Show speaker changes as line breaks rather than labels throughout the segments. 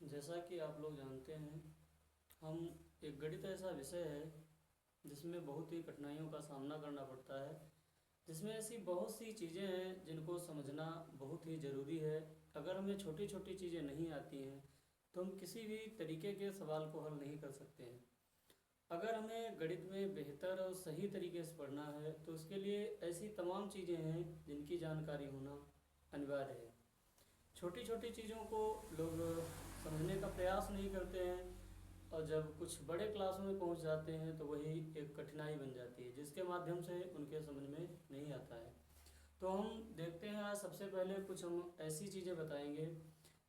जैसा कि आप लोग जानते हैं, हम एक गणित ऐसा विषय है जिसमें बहुत ही कठिनाइयों का सामना करना पड़ता है। जिसमें ऐसी बहुत सी चीज़ें हैं जिनको समझना बहुत ही ज़रूरी है। अगर हमें छोटी छोटी चीज़ें नहीं आती हैं तो हम किसी भी तरीके के सवाल को हल नहीं कर सकते हैं। अगर हमें गणित में बेहतर और सही तरीके से पढ़ना है तो उसके लिए ऐसी तमाम चीज़ें हैं जिनकी जानकारी होना अनिवार्य है। छोटी छोटी चीज़ों को लोग समझने का प्रयास नहीं करते हैं, और जब कुछ बड़े क्लासों में पहुंच जाते हैं तो वही एक कठिनाई बन जाती है जिसके माध्यम से उनके समझ में नहीं आता है। तो हम देखते हैं, आज सबसे पहले कुछ हम ऐसी चीज़ें बताएंगे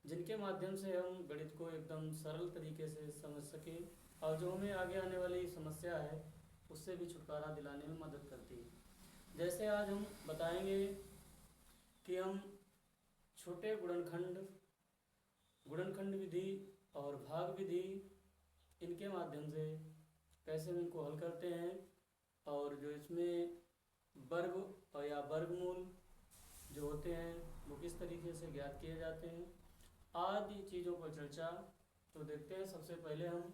जिनके माध्यम से हम गणित को एकदम सरल तरीके से समझ सकें, और जो हमें आगे आने वाली समस्या है उससे भी छुटकारा दिलाने में मदद करती है। जैसे आज हम बताएंगे कि हम छोटे गुणनखंड, गुणनखंड विधि और भाग विधि, इनके माध्यम से कैसे हम इनको हल करते हैं, और जो इसमें वर्ग और या वर्गमूल जो होते हैं वो किस तरीके से ज्ञात किए जाते हैं, आदि चीज़ों पर चर्चा। तो देखते हैं, सबसे पहले हम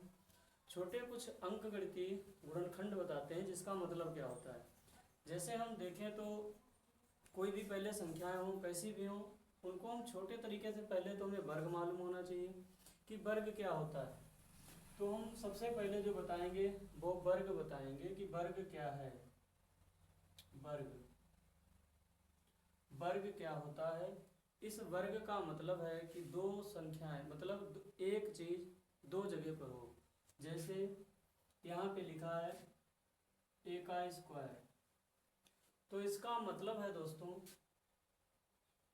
छोटे कुछ अंकगणितीय गुणनखंड बताते हैं जिसका मतलब क्या होता है। जैसे हम देखें तो कोई भी पहले संख्याएं हों कैसी भी हों, उनको हम छोटे तरीके से पहले तो हमें वर्ग मालूम होना चाहिए कि वर्ग क्या होता है। तो हम सबसे पहले जो बताएंगे वो वर्ग बताएंगे कि वर्ग क्या है। वर्ग, वर्ग क्या होता है। इस वर्ग का मतलब है कि दो संख्याएं, मतलब एक चीज दो जगह पर हो। जैसे यहाँ पे लिखा है ए का स्क्वायर, तो इसका मतलब है दोस्तों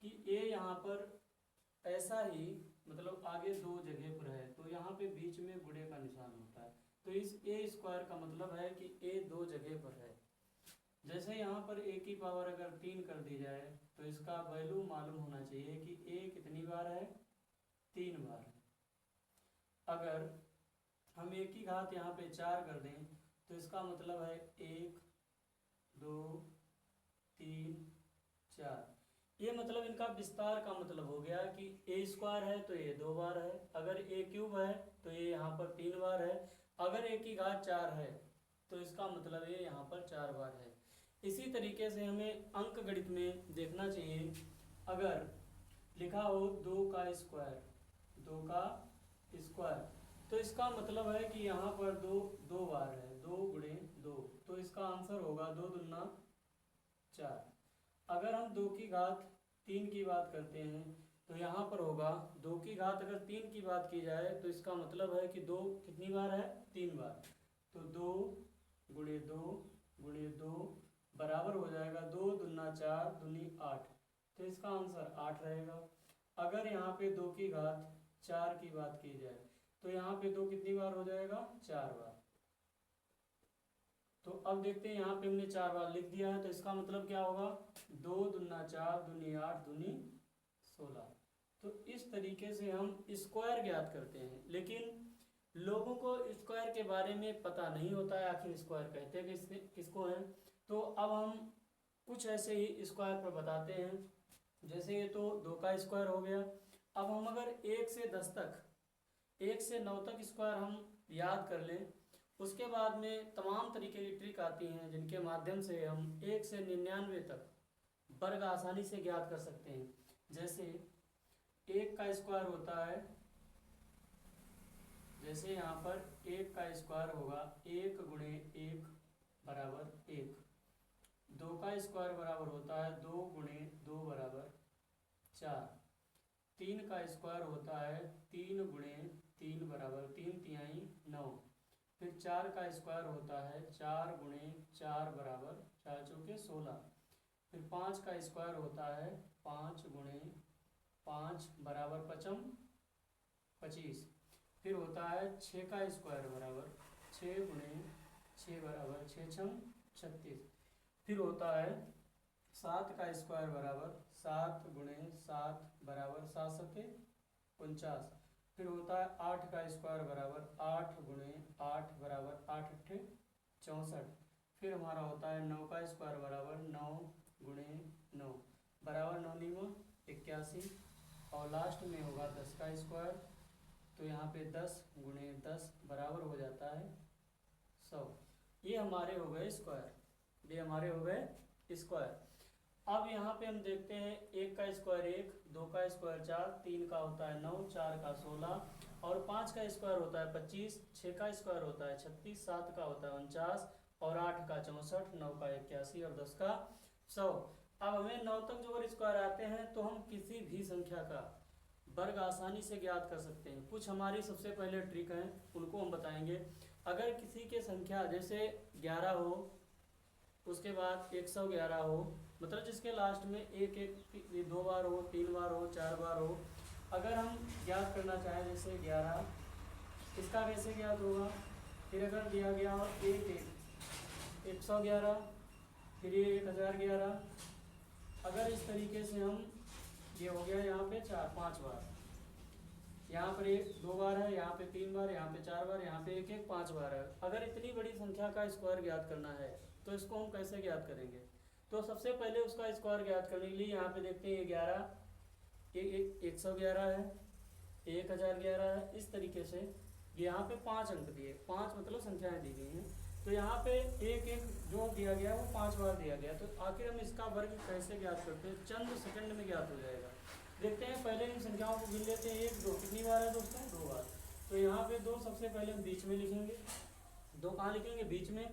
कि ए यहाँ पर ऐसा ही, मतलब आगे दो जगह पर है तो यहाँ पे बीच में गुणे का निशान होता है। तो इस ए स्क्वायर का मतलब है कि ए दो जगह पर है। जैसे यहाँ पर ए की पावर अगर 3 कर दी जाए तो इसका वैल्यू मालूम होना चाहिए कि ए कितनी बार है, 3 बार। अगर हम ए की घात यहाँ पे 4 कर दें तो इसका मतलब है 1 2 3 4। ये मतलब इनका विस्तार का मतलब हो गया कि ए स्क्वायर है तो ये 2 बार है, अगर ए क्यूब है तो ये यहाँ पर 3 बार है, अगर ए की घात 4 है तो इसका मतलब ये यहाँ पर 4 बार है। इसी तरीके से हमें अंक गणित में देखना चाहिए, अगर लिखा हो 2 का स्क्वायर, 2 का स्क्वायर, तो इसका मतलब है कि यहाँ पर दो दो बार है, 2 गुणे 2, तो इसका आंसर होगा 2 दूना 4। अगर हम 2 की घात 3 की बात करते हैं तो यहाँ पर होगा 2 की घात अगर 3 की बात की जाए तो इसका मतलब है कि 2 कितनी बार है, 3 बार। तो 2 गुणे 2 गुणे 2 बराबर हो जाएगा 2 दूना 4 दूनी 8, तो इसका आंसर 8 रहेगा। अगर यहाँ पे 2 की घात 4 की बात की जाए तो यहाँ पे 2 कितनी बार हो जाएगा, 4 बार। तो अब देखते हैं, यहाँ पे हमने 4 बार लिख दिया है तो इसका मतलब क्या होगा, 2 दूना 4 दूनी 8 दूनी 16। तो इस तरीके से हम स्क्वायर ज्ञात करते हैं। लेकिन लोगों को स्क्वायर के बारे में पता नहीं होता है, आखिर स्क्वायर कहते हैं किसको हैं। तो अब हम कुछ ऐसे ही स्क्वायर पर बताते हैं। जैसे ये तो 2 का स्क्वायर हो गया। अब हम अगर 1 से 10 तक, 1 से 9 तक स्क्वायर हम याद कर लें, उसके बाद में तमाम तरीके की ट्रिक आती हैं जिनके माध्यम से हम 1 से 99 तक वर्ग आसानी से ज्ञात कर सकते हैं। जैसे 1 का स्क्वायर होता है, जैसे यहाँ पर 1 का स्क्वायर होगा 1 गुणे 1 बराबर 1। 2 का स्क्वायर बराबर होता है 2 गुणे 2 बराबर 4। 3 का स्क्वायर होता है 3 गुणे 3 बराबर 3 तिहाई 9। फिर 4 का स्क्वायर होता है 4 गुणे 4 बराबर 4 चौके 16। फिर 5 का स्क्वायर होता है 5 गुणे 5 बराबर 5 25। फिर होता है 6 का स्क्वायर बराबर 6 गुणे 6 बराबर 6 छम 36। फिर होता है 7 का स्क्वायर बराबर 7 गुणे 7 बराबर 7 सत्ते 49। फिर होता है 8 का स्क्वायर बराबर 8 गुणे 8 बराबर 8 अट्ठे 64। फिर हमारा होता है 9 का स्क्वायर बराबर 9 गुणे 9 बराबर 9 नीमा 81। और लास्ट में होगा 10 का स्क्वायर तो यहाँ पे 10 गुणे 10 बराबर हो जाता है 100। ये हमारे हो गए स्क्वायर, ये हमारे हो गए स्क्वायर। अब यहाँ पे हम देखते हैं, 1 का स्क्वायर 1, 2 का स्क्वायर 4, 3 का होता है 9, 4 का 16 और 5 का स्क्वायर होता है 25, 6 का स्क्वायर होता है 36, 7 का होता है 49 और 8 का 64, 9 का 81 और 10 का 100। अब हमें 9 तक जो अगर स्क्वायर आते हैं तो हम किसी भी संख्या का वर्ग आसानी से ज्ञात कर सकते हैं। कुछ हमारी सबसे पहले ट्रिक है, उनको हम बताएंगे। अगर किसी के संख्या जैसे 11 हो, उसके बाद 111 हो, मतलब जिसके लास्ट में एक एक 2 बार हो, 3 बार हो, 4 बार हो, अगर हम ज्ञात करना चाहें जैसे 11, इसका कैसे ज्ञात होगा? फिर अगर दिया गया हो 111, फिर ये 1011, अगर इस तरीके से हम, ये हो गया यहाँ पे 5 बार, यहाँ पर 2 बार है, यहाँ पे 3 बार, यहाँ पे 4 बार, यहाँ पे 5 बार है। अगर इतनी बड़ी संख्या का स्क्वायर ज्ञात करना है तो इसको हम कैसे ज्ञात करेंगे? तो सबसे पहले उसका स्क्वायर ज्ञात करने के लिए यहाँ पे देखते हैं 11, 111 है, 1011 है, इस तरीके से यहाँ पे 5 अंक दिए, 5 मतलब संख्याएं दी गई हैं, तो यहाँ पे एक एक जो दिया गया वो 5 बार दिया गया। तो आखिर हम इसका वर्ग कैसे ज्ञात करते हैं? चंद सेकंड में ज्ञात हो जाएगा। देखते हैं, पहले इन संख्याओं को गिन लेते हैं। 1 2 कितनी बार है दोस्तों? 2 बार। तो यहाँ पे 2 सबसे पहले हम बीच में लिखेंगे। 2 कहाँ लिखेंगे? बीच में।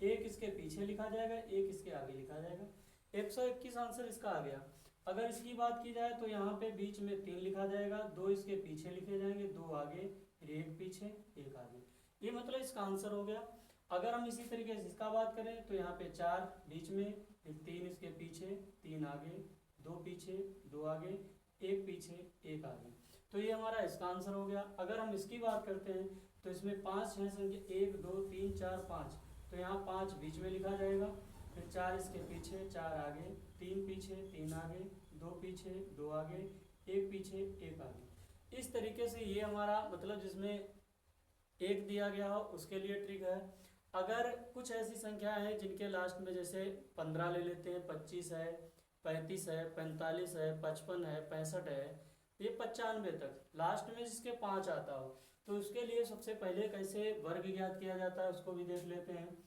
1 इसके पीछे लिखा जाएगा, 1 इसके आगे लिखा जाएगा। 121 आंसर इसका आ गया। अगर इसकी बात की जाए तो यहाँ पे बीच में 3 लिखा जाएगा, 2 इसके पीछे लिखे जाएंगे, 2 आगे, फिर 1 पीछे 1 आगे। ये मतलब इसका आंसर हो गया। अगर हम इसी तरीके से इसका बात करें तो यहाँ पे 4 बीच में, फिर 3 इसके पीछे, 3 आगे, 2 पीछे, 2 आगे, 1 पीछे 1 आगे। तो ये हमारा इसका आंसर हो गया। अगर हम इसकी बात करते हैं तो इसमें 5 है संख्या, 1 2 3 4 5, तो यहाँ 5 बीच में लिखा जाएगा, फिर 4 इसके पीछे, 4 आगे, 3 पीछे 3 आगे, 2 पीछे 2 आगे, 1 पीछे 1 आगे। इस तरीके से ये हमारा मतलब जिसमें 1 दिया गया हो उसके लिए ट्रिक है। अगर कुछ ऐसी संख्या है जिनके लास्ट में जैसे 15 ले लेते हैं, 25 है, 35 है, 45 है, 55 है, 65 है, ये 95 तक लास्ट में जिसके 5 आता हो, तो उसके लिए सबसे पहले कैसे वर्ग ज्ञात किया जाता है उसको भी देख लेते हैं।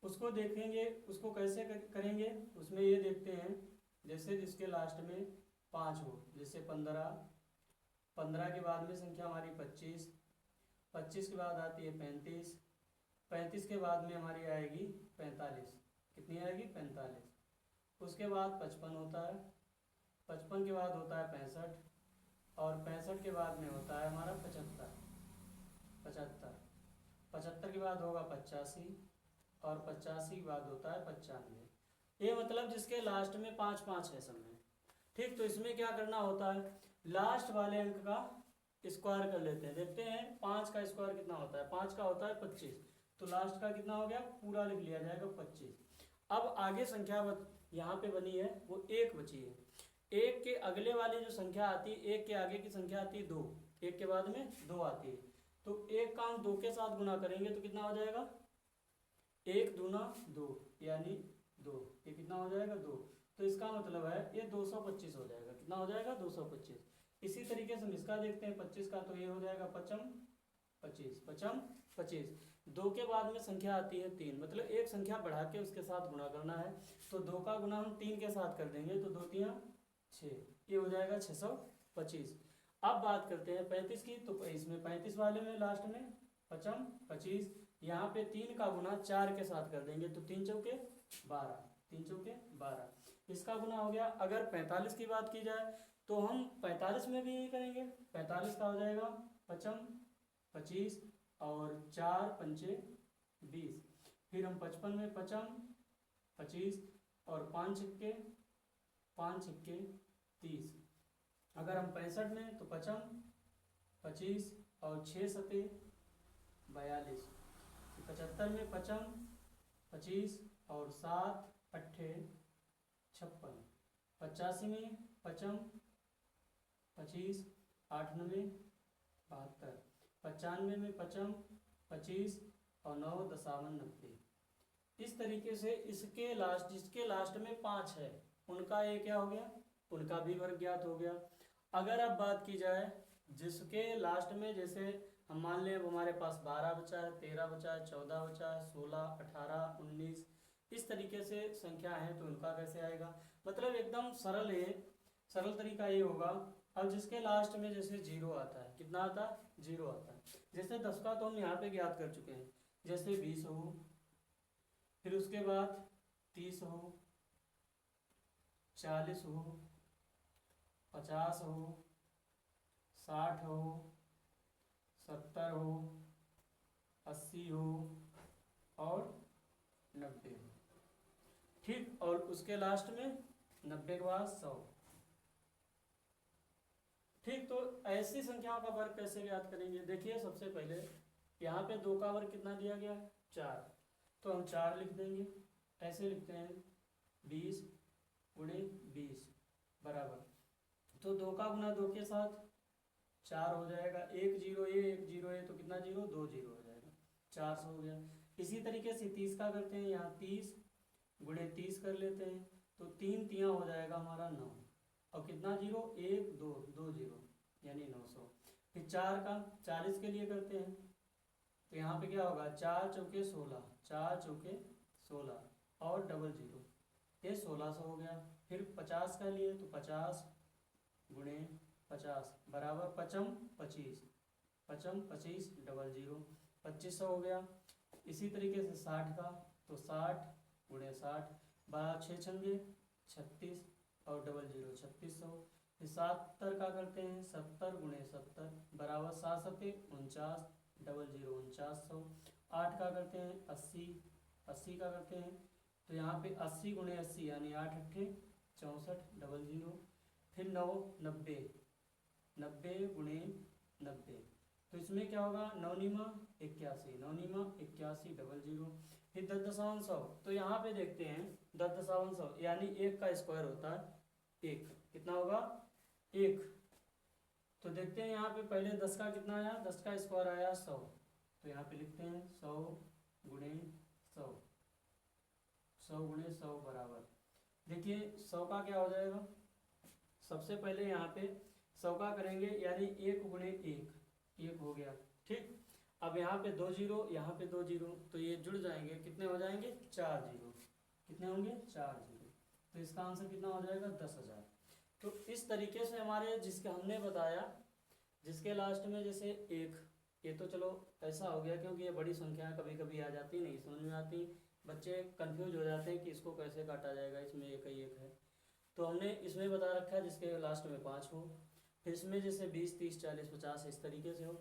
उसको देखेंगे, उसको कैसे करेंगे उसमें ये देखते हैं। जैसे जिसके लास्ट में 5 हो, जैसे 15, 15 के बाद में संख्या हमारी 25, 25 के बाद आती है 35, 35 के बाद में हमारी आएगी 45, कितनी आएगी? 45। उसके बाद 55 होता है, 55 के बाद होता है 65 और 65 के बाद में होता है हमारा 75, 75 के बाद होगा 85 और 85 के बाद होता है 95। ये मतलब जिसके लास्ट में 5 5 है सब में। ठीक, तो इसमें क्या करना होता है? लास्ट वाले अंक का स्क्वायर कर लेते हैं। देखते हैं 5 का स्क्वायर कितना होता है। 5 का होता है 25, तो लास्ट का कितना हो गया? पूरा लिख लिया जाएगा 25। अब आगे संख्या यहाँ पे बनी है वो 1 बची है। 1 के अगले वाली जो संख्या आती है, 1 के आगे की संख्या आती है 2, 1 के बाद में 2 आती है, तो 1 का हम 2 के साथ गुना करेंगे तो कितना हो जाएगा? 1 दूना 2 यानी 2, ये कितना हो जाएगा? 2। तो इसका मतलब है ये 225 हो जाएगा। कितना हो जाएगा? 225। इसी तरीके से हम इसका देखते हैं 25 का, तो ये हो जाएगा 5 25, 5 25। 2 के बाद में संख्या आती है 3, मतलब एक संख्या बढ़ा के उसके साथ गुणा करना है, तो 2 का गुना हम 3 के साथ कर देंगे, तो 2 3 6, ये हो जाएगा 625। अब बात करते हैं 35 की, तो इसमें 35 वाले में लास्ट में 5 25, यहाँ पे 3 का गुना 4 के साथ कर देंगे, तो 3 चौके 12, 3 चौके 12, इसका गुना हो गया। अगर 45 की बात की जाए तो हम 45 में भी यही करेंगे। 45 का हो जाएगा 5 25 और 4 पंचे 20, फिर हम 55 में 5 25 और 5 छक्के 30। अगर हम 65 में तो 5 25 और 6 सते 42, 75 में 5 25 और 7 अट्ठे 56, 85 में 5 25 8 9 72, 95 में 5 25 और 9 दशावन 90। इस तरीके से इसके लास्ट, जिसके लास्ट में 5 है उनका ये क्या हो गया? उनका भी वर्ग ज्ञात हो गया। अगर अब बात की जाए जिसके लास्ट में जैसे हम मान लें अब हमारे पास 12 बचा है, 13 बचा है, 14 बचा है, 16, 18, 19, इस तरीके से संख्या है तो उनका कैसे आएगा। मतलब एकदम सरल है, सरल तरीका ये होगा। अब जिसके लास्ट में जैसे जीरो आता है, कितना आता है, जीरो आता है। जैसे 10 का तो हम यहाँ पे ज्ञात कर चुके हैं, जैसे 20 हो, फिर उसके बाद 30 हो, 40 हो, 50 हो, 60 हो, 70 हो, 80 हो और 90 हो। ठीक, और उसके लास्ट में 90 के बाद 100। ठीक, तो ऐसी संख्याओं का वर्ग कैसे ज्ञात करेंगे। देखिए सबसे पहले यहाँ पे 2 का वर्ग कितना दिया गया है, 4, तो हम 4 लिख देंगे। ऐसे लिखते हैं 20 गुणे 20 बराबर, तो 2 का गुना 2 के साथ 4 हो जाएगा। 1 जीरो ए तो कितना जीरो, 2 जीरो हो जाएगा, 400 हो गया। इसी तरीके से 30 का करते हैं, यहाँ 30 गुणे 30 कर लेते हैं, तो 3 तियाँ हो जाएगा हमारा 9, और कितना जीरो, 1 2 2 जीरो यानी 900। फिर 4 का 40 के लिए करते हैं, तो यहाँ पे क्या होगा, 4 चौके 16, 4 चौके 16 और डबल जीरो, ये 1600 हो गया। फिर 50 का लिए तो 50 गुणे 50 बराबर 55 25, 55 25 डबल जीरो 2500 हो गया। इसी तरीके से 60 का, तो 60 गुणे 60, 12 6 छंगे 36 और डबल जीरो 3600। फिर 70 का करते हैं, 70 गुणे 70 बराबर 7 सत्ते 49 डबल जीरो 4900। 8 का करते हैं 80, 80 का करते हैं, तो यहाँ पे 80 गुणे 80 यानी 8 अट्ठे 64 डबल जीरो। फिर 9 90, 90 गुणे 90, तो इसमें क्या होगा, 9 निमा 81, 9 निमा 81 डबल जीरो। फिर 10 दशमलव 100, तो यहाँ पे देखते हैं 10 दशमलव 100 यानी 1 का स्क्वायर होता है 1, कितना होगा 1। तो देखते हैं यहाँ पे पहले 10 का कितना आया, 10 का स्क्वायर आया 100, तो यहाँ पे लिखते हैं 100 गुणे 100, 100 गुणे 100 बराबर, देखिए 100 का क्या हो जाएगा, सबसे पहले यहाँ पे 100 का करेंगे यानी 1 गुणे 1, 1 हो गया। ठीक, अब यहाँ पे 2 जीरो, यहाँ पे 2 जीरो, तो ये जुड़ जाएंगे, कितने हो जाएंगे 4 जीरो, कितने होंगे 4 जीरो, तो इसका आंसर कितना हो जाएगा 10,000। तो इस तरीके से हमारे जिसके हमने बताया, जिसके लास्ट में जैसे 1, ये तो चलो ऐसा हो गया क्योंकि ये बड़ी संख्या कभी कभी आ जाती, नहीं समझ में आती, बच्चे कंफ्यूज हो जाते हैं कि इसको कैसे काटा जाएगा, इसमें एक ही एक है, तो हमने इसमें बता रखा है जिसके लास्ट में 5 हो, फिर इसमें जैसे 20 30 40 50 इस तरीके से हो।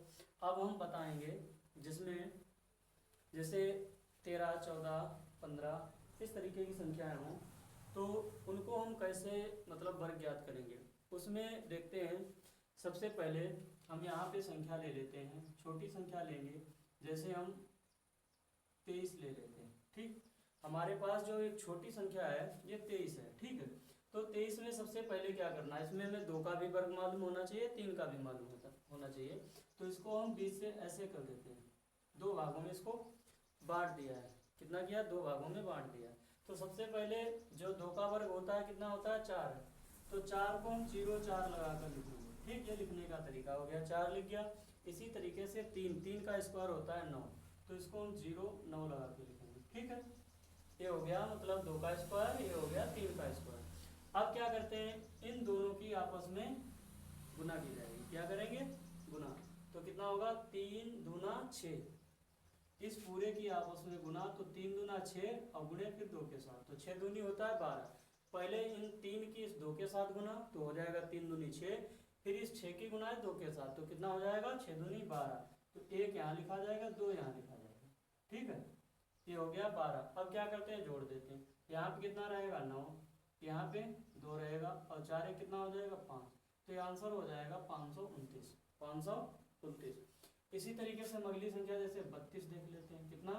अब हम बताएंगे जिसमें जैसे 13 14 15 इस तरीके की संख्याएं हों, तो उनको हम कैसे मतलब वर्ग ज्ञात करेंगे। उसमें देखते हैं सबसे पहले हम यहाँ पे संख्या ले लेते हैं, छोटी संख्या लेंगे, जैसे हम 23 ले लेते हैं। ठीक, हमारे पास जो एक छोटी संख्या है ये 23 है। ठीक है, तो 23 में सबसे पहले क्या करना है, इसमें हमें 2 का भी वर्ग मालूम होना चाहिए, 3 का भी मालूम होना चाहिए, तो इसको हम 20 से ऐसे कर देते हैं, 2 भागों में इसको बांट दिया है। कितना किया, 2 भागों में बांट दिया। तो सबसे पहले जो 2 का वर्ग होता है कितना होता है 4, तो 4 को हम 0 4 लगा कर लिखेंगे। ठीक, ये लिखने का तरीका हो गया, 4 लिख गया। इसी तरीके से 3 का स्क्वायर होता है 9, तो इसको हम 0 9 लगा के लिखेंगे। ठीक है, ये हो गया मतलब 2 का स्क्वायर, ये हो गया 3 का स्क्वायर। अब क्या करते हैं, इन दोनों की आपस में गुना की जाएगी। क्या करेंगे, गुना, तो कितना होगा 3 दूना 6, इस पूरे की आपस में गुना, तो 3 दूना 6 और गुणे फिर 2 के साथ, तो 6 दूनी होता है 12। पहले इन 3 की इस 2 के साथ गुना, तो हो जाएगा 3 दूनी 6, फिर इस 6 की गुना है 2 के साथ, तो कितना हो जाएगा 6 दूनी 12, तो 1 यहाँ लिखा जाएगा, 2 यहाँ लिखा जाएगा। ठीक है, ये हो गया 12। अब क्या करते हैं, जोड़ देते हैं, यहाँ पे कितना रहेगा 9, यहाँ पे 2 रहेगा और 4 एक कितना हो जाएगा 5, तो ये आंसर हो जाएगा 529, 529। इसी तरीके से हम अगली संख्या जैसे 32 देख लेते हैं, कितना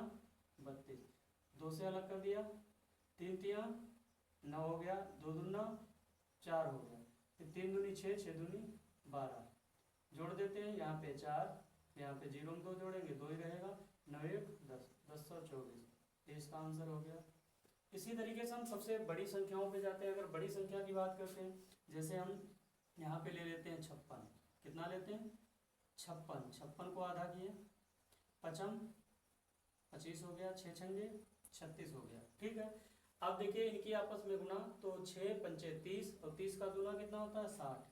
32, 2 से अलग कर दिया, 3 तिया 9 हो गया, 2 दूना 4 हो गया, फिर 3 दूनी 6, 6 दूनी 12, जोड़ देते हैं, यहाँ पे 4, यहाँ पे 0 में 2 जोड़ेंगे 2 ही रहेगा, 9 1 10, 1024, ये इसका आंसर हो गया। इसी तरीके से हम सबसे बड़ी संख्याओं पे जाते हैं। अगर बड़ी संख्या की बात करते हैं, जैसे हम यहाँ पे ले लेते हैं 56, कितना लेते हैं 56, 56 को आधा किए, पचम 25 हो गया, 6 छंगे 36 हो गया। ठीक है, अब देखिए इनकी आपस में गुना, तो 6 पंचे 30 और 30 का दूना कितना होता है 60,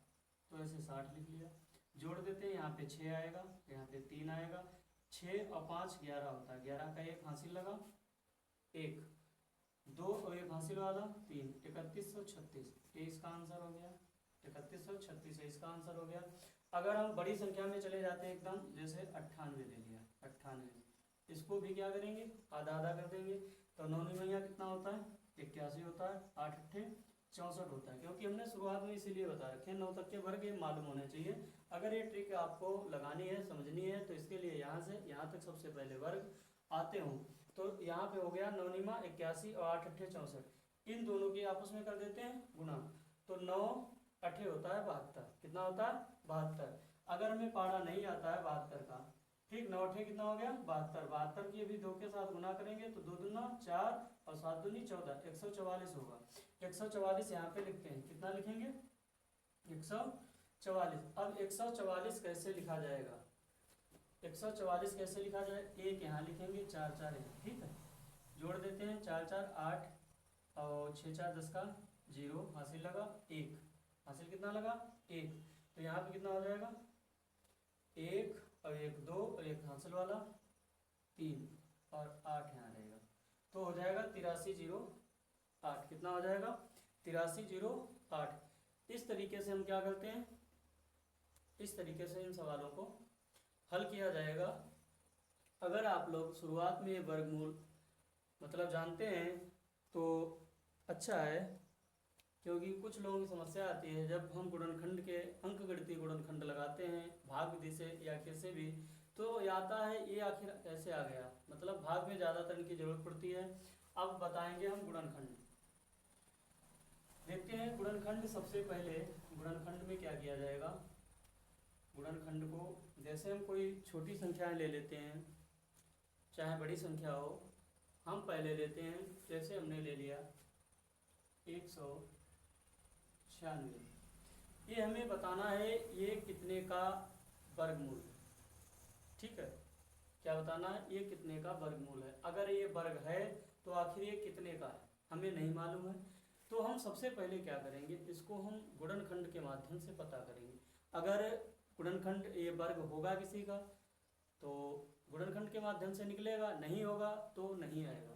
तो ऐसे 60 लिख लिया। जोड़ देते हैं, यहाँ पे 6 आएगा, यहाँ पे 3 आएगा, 6 और 5 11 होता है, 11 का एक हासिल लगा, 1 2 और एक हासिल वाला 3, 3136, ये इसका आंसर हो गया। 3136 इसका आंसर हो गया। अगर हम बड़ी संख्या में चले जाते हैं एकदम, जैसे 98 ले लिया, 98, इसको भी क्या करेंगे आधा आधा कर देंगे, तो 9 9 कितना होता है 81 होता है, 8 8 64 होता है, क्योंकि हमने शुरुआत में इसीलिए बता रखे 9 तक के वर्ग ये मालूम होने चाहिए। अगर ये ट्रिक आपको लगानी है समझनी है तो इसके लिए यहाँ से यहाँ तक सबसे पहले वर्ग आते हों, तो यहाँ पे हो गया 9 9 81 और 8 8 64, इन दोनों की आपस में कर देते हैं गुना, तो 9 8 होता है 72, कितना होता है 72। अगर हमें पारा नहीं आता है 72 का, ठीक, 9 8 कितना हो गया 72, 72 की भी 2 के साथ गुना करेंगे तो 2 दूना 4 और 7 दूनी 14, 144 होगा। 144 यहाँ पे लिखते हैं, कितना लिखेंगे 144। अब 144 कैसे लिखा जाएगा, 144 कैसे लिखा जाए, एक यहाँ लिखेंगे 4 4 यहाँ, ठीक है, जोड़ देते हैं 4 4 8 और 6 4 10 का 0, हासिल लगा 1, हासिल कितना लगा 1, तो यहाँ पे कितना हो जाएगा 1 और 1 2 और एक हासिल वाला 3 और 8 यहाँ रहेगा, तो हो जाएगा 8308, कितना हो जाएगा 8308। इस तरीके से हम क्या करते हैं, इस तरीके से इन सवालों को हल किया जाएगा। अगर आप लोग शुरुआत में वर्गमूल मतलब जानते हैं तो अच्छा है, क्योंकि कुछ लोगों की समस्या आती है जब हम गुणनखंड के अंकगणितीय गुणनखंड लगाते हैं भाग विधि से या कैसे भी, तो ये आता है ये आखिर कैसे आ गया, मतलब भाग में ज़्यादातर इनकी जरूरत पड़ती है। अब बताएंगे हम गुणनखंड, देखते हैं गुणनखंड। सबसे पहले गुणनखंड में क्या किया जाएगा, गुणनखंड को जैसे हम कोई छोटी संख्याएं ले लेते हैं चाहे बड़ी संख्या हो, हम पहले लेते हैं, जैसे हमने ले लिया 196, ये हमें बताना है ये कितने का वर्गमूल, ठीक है, क्या बताना है ये कितने का वर्गमूल है। अगर ये वर्ग है तो आखिर ये कितने का है हमें नहीं मालूम है, तो हम सबसे पहले क्या करेंगे, इसको हम गुणनखंड के माध्यम से पता करेंगे। अगर गुणनखंड ये वर्ग होगा किसी का तो गुणनखंड के माध्यम से निकलेगा, नहीं होगा तो नहीं आएगा।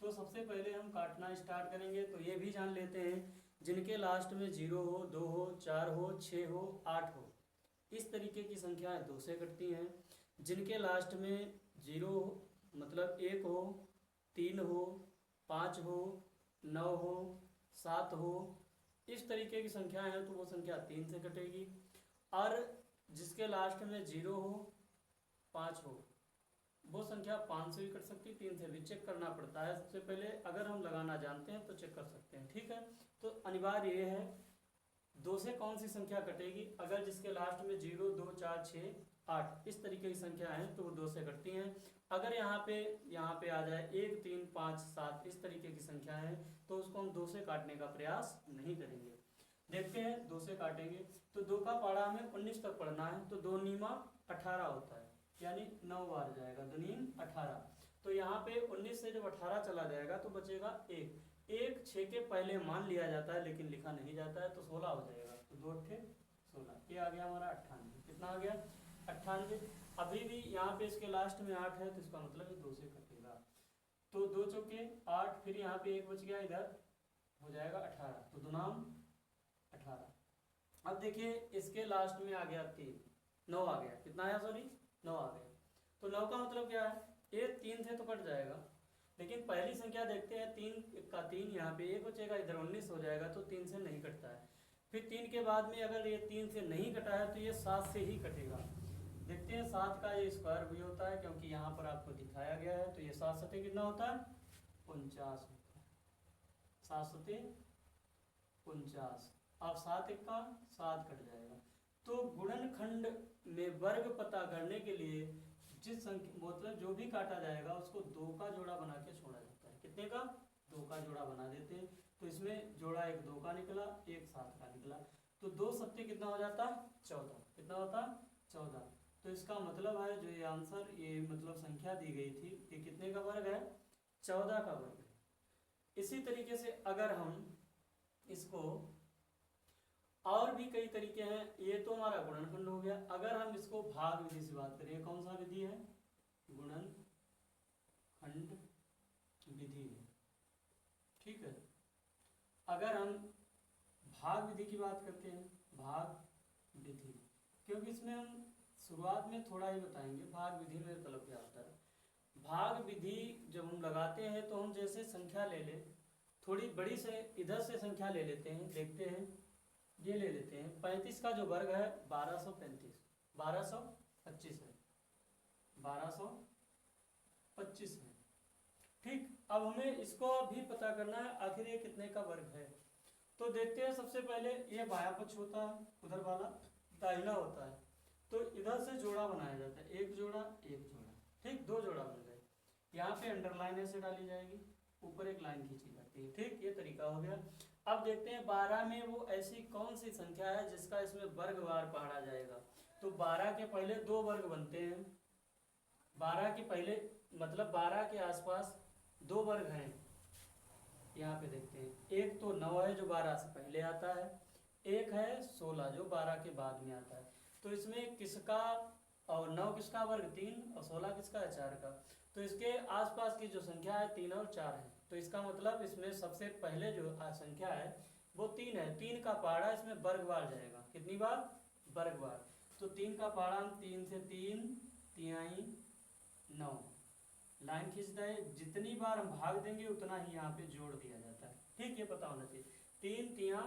तो सबसे पहले हम काटना स्टार्ट करेंगे, तो ये भी जान लेते हैं जिनके लास्ट में 0 हो 2 हो 4 हो 6 हो 8 हो, इस तरीके की संख्याएं 2 से कटती हैं। जिनके लास्ट में 0 मतलब 1 हो 3 हो 5 हो 9 हो 7 हो, इस तरीके की संख्याएं हैं तो वो संख्या 3 से कटेगी। और जिसके लास्ट में 0 हो 5 हो, वो संख्या 5 से भी कट सकती है, 3 से भी। चेक करना पड़ता है सबसे पहले, अगर हम लगाना जानते हैं तो चेक कर सकते हैं, ठीक है। तो अनिवार्य ये है 2 से कौन सी संख्या कटेगी, अगर जिसके लास्ट में 0 2 4 6 8 इस तरीके की संख्या है तो वो 2 से कटती हैं। अगर यहाँ पे आ जाए 1 3 5 7 इस तरीके की संख्या है तो उसको हम 2 से काटने का प्रयास नहीं करेंगे। देखते हैं 2 से काटेंगे तो 2 का पाड़ा हमें 19 तक पढ़ना है, तो 2 नीमा 18 होता है, यानी 9 बार जाएगा, 2 नीम 18। तो यहाँ पे 19 से जब 18 चला जाएगा तो बचेगा 1, 6 के पहले मान लिया जाता है लेकिन लिखा नहीं जाता है, तो 16 हो जाएगा, तो 2 8 16, ये आ गया हमारा 98। कितना आ गया 98। अभी भी यहाँ पे इसके लास्ट में 8 है तो इसका मतलब 2 से कटेगा, तो 2 चौके 8, फिर यहाँ पे 1 बच गया, इधर हो जाएगा 18, तो 2 नाम 18। अब देखिए इसके लास्ट में आ गया 3, 9 आ गया, कितना आया सॉरी 9 आ गया, तो 9 का मतलब क्या है, ये 3 से तो कट जाएगा, लेकिन पहली संख्या देखते हैं 3 का 3, यहाँ पे 1 बचेगा, इधर 19 हो जाएगा, तो 3 से नहीं कटता है। फिर 3 के बाद में अगर ये 3 से नहीं कटा है तो ये 7 से ही कटेगा। देखते हैं 7 का ये स्क्वायर भी होता है, क्योंकि यहाँ पर आपको दिखाया गया है, तो ये 7 सते कितना होता है 49 होता है, 7 सते 49। अब 7 1 का 7 कट जाएगा। तो गुणनखंड में वर्ग पता करने के लिए जिस संख्या मतलब जो भी काटा जाएगा उसको 2 का जोड़ा बना के छोड़ा जाता है। कितने का 2 का जोड़ा बना देते हैं, तो इसमें जोड़ा एक 2 का निकला, एक 7 का निकला, तो 2 सत्ते कितना हो जाता, 14। कितना होता, 14। तो इसका मतलब है जो ये आंसर, ये मतलब संख्या दी गई थी, ये कितने का वर्ग है, 14 का वर्ग है। इसी तरीके से अगर हम इसको, और भी कई तरीके हैं, ये तो हमारा गुणनखंड हो गया। अगर हम इसको भाग विधि से बात करें, कौन सा विधि है, गुणनखंड विधि है, ठीक है। अगर हम भाग विधि की बात करते हैं, भाग विधि, क्योंकि इसमें हम शुरुआत में थोड़ा ही बताएंगे, भाग विधि में मतलब क्या होता है। भाग विधि जब हम लगाते हैं तो हम जैसे संख्या ले लें, थोड़ी बड़ी से इधर से संख्या ले लेते हैं, देखते हैं, ये ले लेते हैं 35 का जो वर्ग है 1235, 1225 है, 1225 है, ठीक। अब हमें इसको भी पता करना है आखिर ये कितने का वर्ग है। तो देखते हैं, सबसे पहले ये बायां पक्ष होता है, उधर वाला दाहिना होता है, तो इधर से जोड़ा बनाया जाता है, एक जोड़ा एक जोड़ा, ठीक, 2 जोड़ा बन गए। यहाँ पे अंडरलाइन ऐसे डाली जाएगी, ऊपर एक लाइन खींची जाती है, ठीक, ये तरीका हो गया। अब देखते हैं 12 में वो ऐसी कौन सी संख्या है जिसका इसमें वर्गवार पढ़ा जाएगा। तो 12 के पहले 2 वर्ग बनते हैं, 12 के पहले मतलब 12 के आसपास 2 वर्ग हैं। यहाँ पे देखते हैं, एक तो 9 है जो 12 से पहले आता है, एक है 16 जो 12 के बाद में आता है। तो इसमें किसका, और 9 किसका वर्ग 3 और 16 किसका है 4 का। तो इसके आसपास की जो संख्या है 3 और 4 है, तो इसका मतलब इसमें सबसे पहले जो संख्या है वो 3 है। 3 का पहाड़ा इसमें वर्गवार जाएगा, कितनी बार, वर्गवार। तो 3 का पहाड़ा, 3 से 3 तिहाई 9, लाइन खींच दे, जितनी बार हम भाग देंगे उतना ही यहाँ पे जोड़ दिया जाता है, ठीक, ये पता होना चाहिए। 3 तिया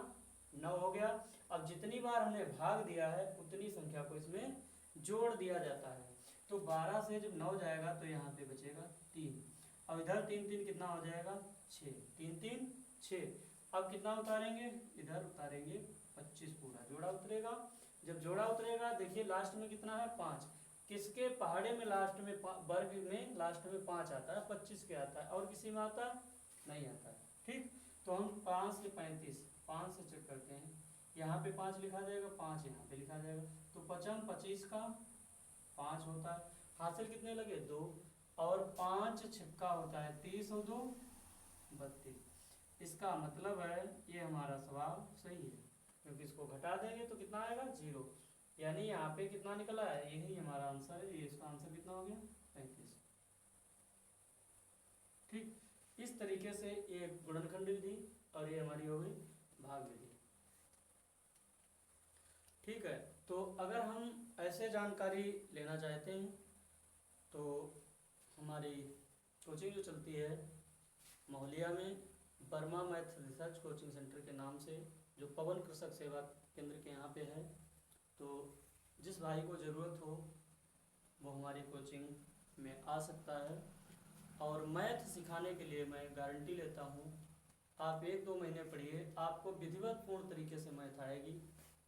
9 हो गया। अब जितनी बार हमने भाग दिया है उतनी संख्या को इसमें जोड़ दिया जाता है। तो 12 से जब 9 जाएगा तो यहाँ पे बचेगा 3, अब इधर 3 3 कितना हो जाएगा 6, 3 3 6। अब कितना उतारेंगे, इधर उतारेंगे 25 पूरा जोड़ा उतरेगा। जब जोड़ा उतरेगा देखिए लास्ट में कितना है 5, किसके पहाड़े में लास्ट में वर्ग में लास्ट में 5 आता है, 25 के आता है, और किसी में आता नहीं आता है, ठीक। तो हम 5 से 35, 5 से चेक करते हैं, यहाँ पे 5 लिखा जाएगा, 5 यहाँ पे लिखा जाएगा, तो 55 25 का 5 होता है, हासिल कितने लगे 2, और 5 छक्का होता है 30 और 2 32। इसका मतलब है ये हमारा सवाल सही है, क्योंकि इसको घटा देंगे तो कितना आएगा 0, यानी यहाँ पे कितना निकला है, यही हमारा आंसर है। ये इसका आंसर कितना हो गया 35, ठीक। इस तरीके से ये गुणनखंड विधि और ये हमारी हो गई भाग विधि, ठीक है। तो अगर हम ऐसे जानकारी लेना चाहते हैं तो हमारी कोचिंग जो चलती है मोहलिया में, Verma math research coaching centre के नाम से, जो पवन कृषक सेवा केंद्र के यहाँ पे है, तो जिस भाई को ज़रूरत हो वो हमारी कोचिंग में आ सकता है। और मैथ सिखाने के लिए मैं गारंटी लेता हूँ, आप 1-2 महीने पढ़िए, आपको विधिवत पूर्ण तरीके से मैथ आएगी,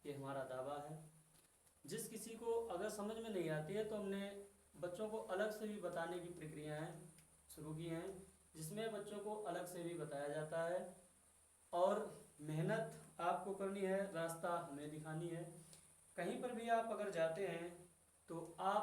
ये हमारा दावा है। जिस किसी को अगर समझ में नहीं आती है तो हमने बच्चों को अलग से भी बताने की प्रक्रियाएँ शुरू की हैं, जिसमें बच्चों को अलग से भी बताया जाता है। और मेहनत आपको करनी है, रास्ता हमें दिखानी है। कहीं पर भी आप अगर जाते हैं तो आप